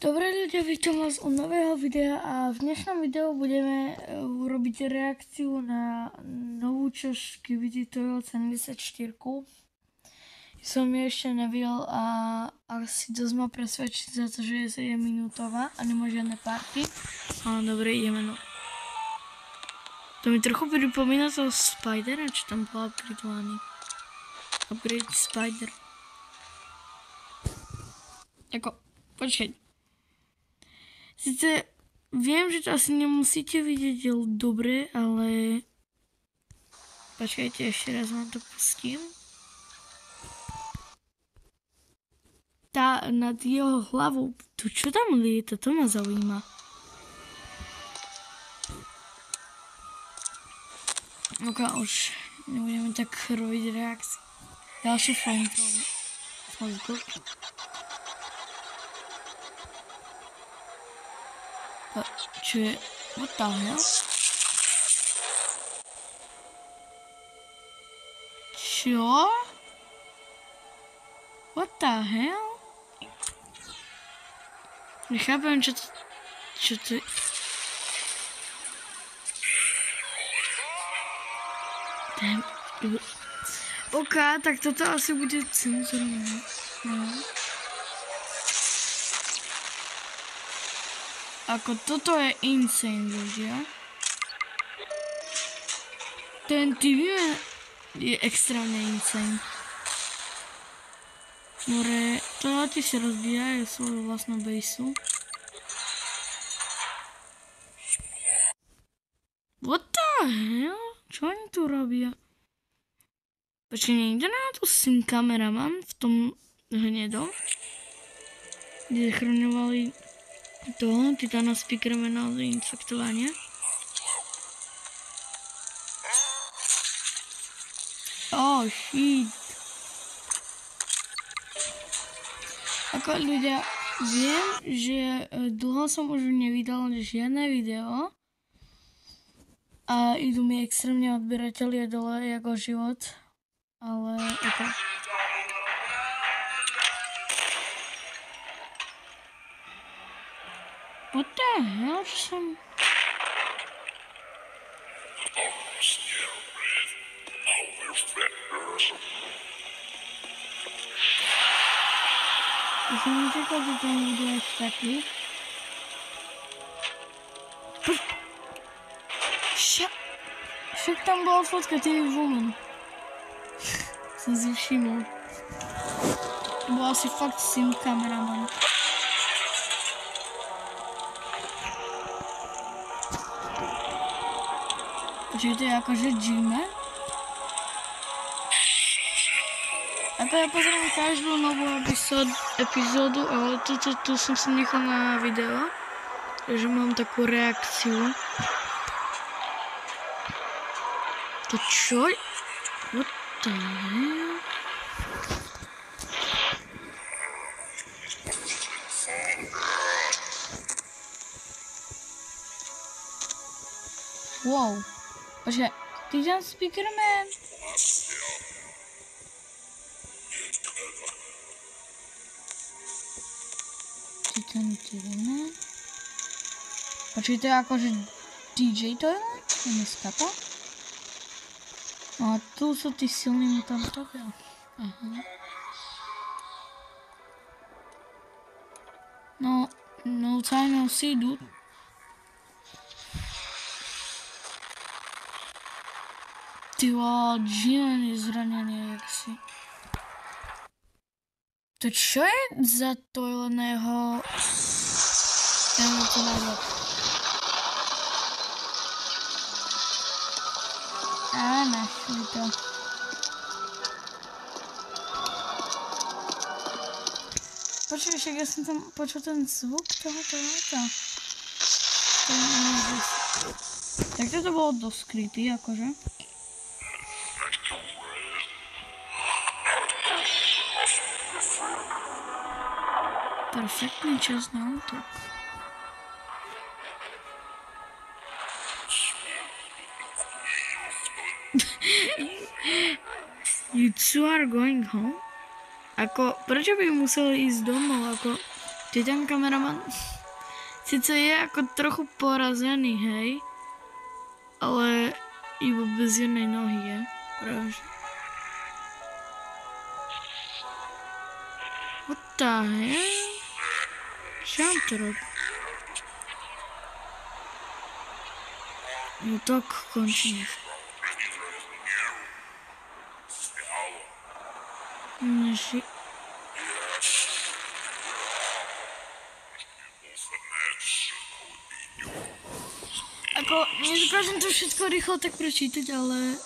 Dobre ľudia, vítam vás u nového videa a v dnešnom videu budeme robiť reakciu na novú časť Skibidi Toilet 74. Som ju ešte nevidel a asi dosť ma presvedčiť za to, že je 7 minútová a nemá žiadne party. Ale dobre, ideme no. To mi trochu pripomína toho Spidera, čo tam bol upgradeovaný. Upgrade Spider. Počkaj. Sice viem, že to asi nemusíte vidieť dobre, ale počkajte, ešte raz vám to pustím. Tá nad jeho hlavou, to čo tam lieta, to ma zaujíma. Ok, už nebudeme tak robiť reakcie. Ďalší flamethrower. Let's go. Čo je? What the hell? Čo? What the hell? Nechápem, čo to... Damn. OK, tak toto asi bude cenzurované. No. Ako toto je insane, ľudia. Ten TV je extrémne insane. More, tohle si rozbíjajú svoju vlastnú baseu. What the hell? Čo oni tu robia? Počkej, niekde na tu syn kameraman v tom hnedom, kde zachraňovali toho Titana Speakermana od infektovania. Oh shit. Ako ľudia, viem, že dlho som už nevydal žiadne video a idú mi extrémne odberateľia dole ako život, ale ako... What the hell, čo som... Ja som nečakal, že to bude až taký. Však tam bola fotka TV Woman. Som si všimol. To bol asi fakt syn kameraman. Čiže to je akože Jimmy. Ako ja pozerám každú novú epizódu, ale tu som si nechal na video. Takže mám takú reakciu. To čo? What the hell? Wow. Počkaj, Titan Speakerman. Titan Speakerman. Počkaj, to je akože DJ Toilet? Neskapa? No a tu sú tí silní mutantovia. Aha. No time no see, dude. Ty vole, Jimmy je zranený, jak si. To čo je za toilet na jeho... Ja mu to nazvať. Á, našli to. Počkaj, však ja som tam počul ten zvuk tohoto. Tak toto bolo dosť creepy, akože. Perfektný čas na útok. You two are going home? Ako, prečo by museli ísť domov? Ako, Ty ten kameraman sice je ako trochu porazený, hej, ale iba bez jednej nohy je, práve. What the hell? Čo on to robí? No tak končí. Neži... Ako, nedokážem to všetko rýchlo tak prečítať, ale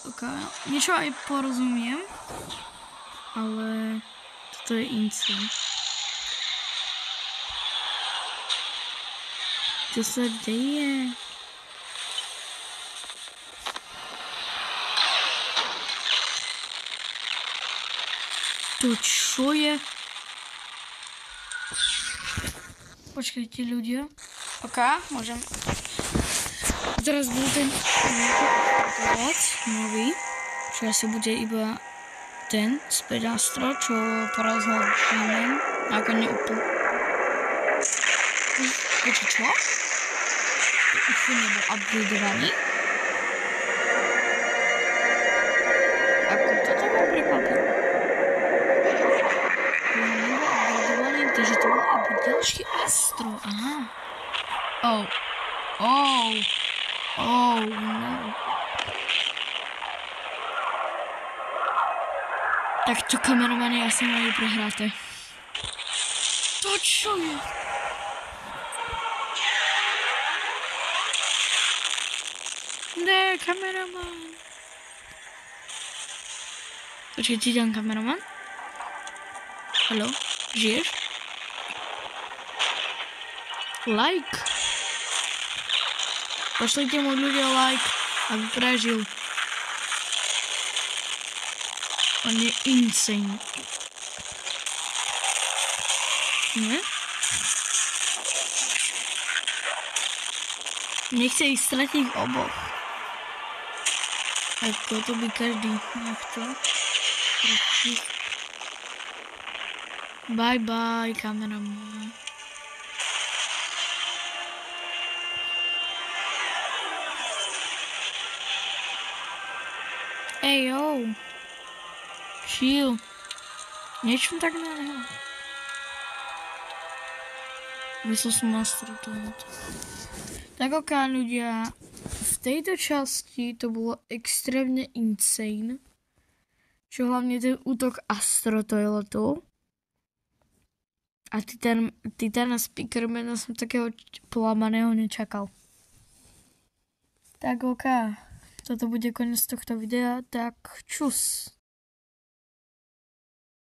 niečo aj porozumiem. Ale toto je insane. Čo sa deje? To čo je? Počkajte ľudia. Môžem. Teraz bude ten nový, čo asi bude iba ten späť Astro, čo porazil Shaman. Ako neúplne. Počkaj, čo? Už nebol upgradeovaný? Ako toto bol prekvapil? Nebol upgradeovaný, takže to bol iba ďalší Astro. Aha. Oh no. Tak to kameramany asi majú prehráte. To čo je? Ne, kameraman. Počkej, ty tam kameraman? Haló, žiješ? Like. Pošlite mu ľudia like, aby prežil. On je insane. Nie? Nechce ich stratiť oboch. Ako to by každý nechcel. Bye bye, kameraman. Ej, jo. Chill. Niečo tak na neho. Myslel som na stratu. Tak ľudia, v tejto časti to bolo extrémne insane. Čo hlavne ten útok Astrotoiletu. A Titana Speakermana som takého polamaného nečakal. Tak toto bude koniec tohto videa, tak čus.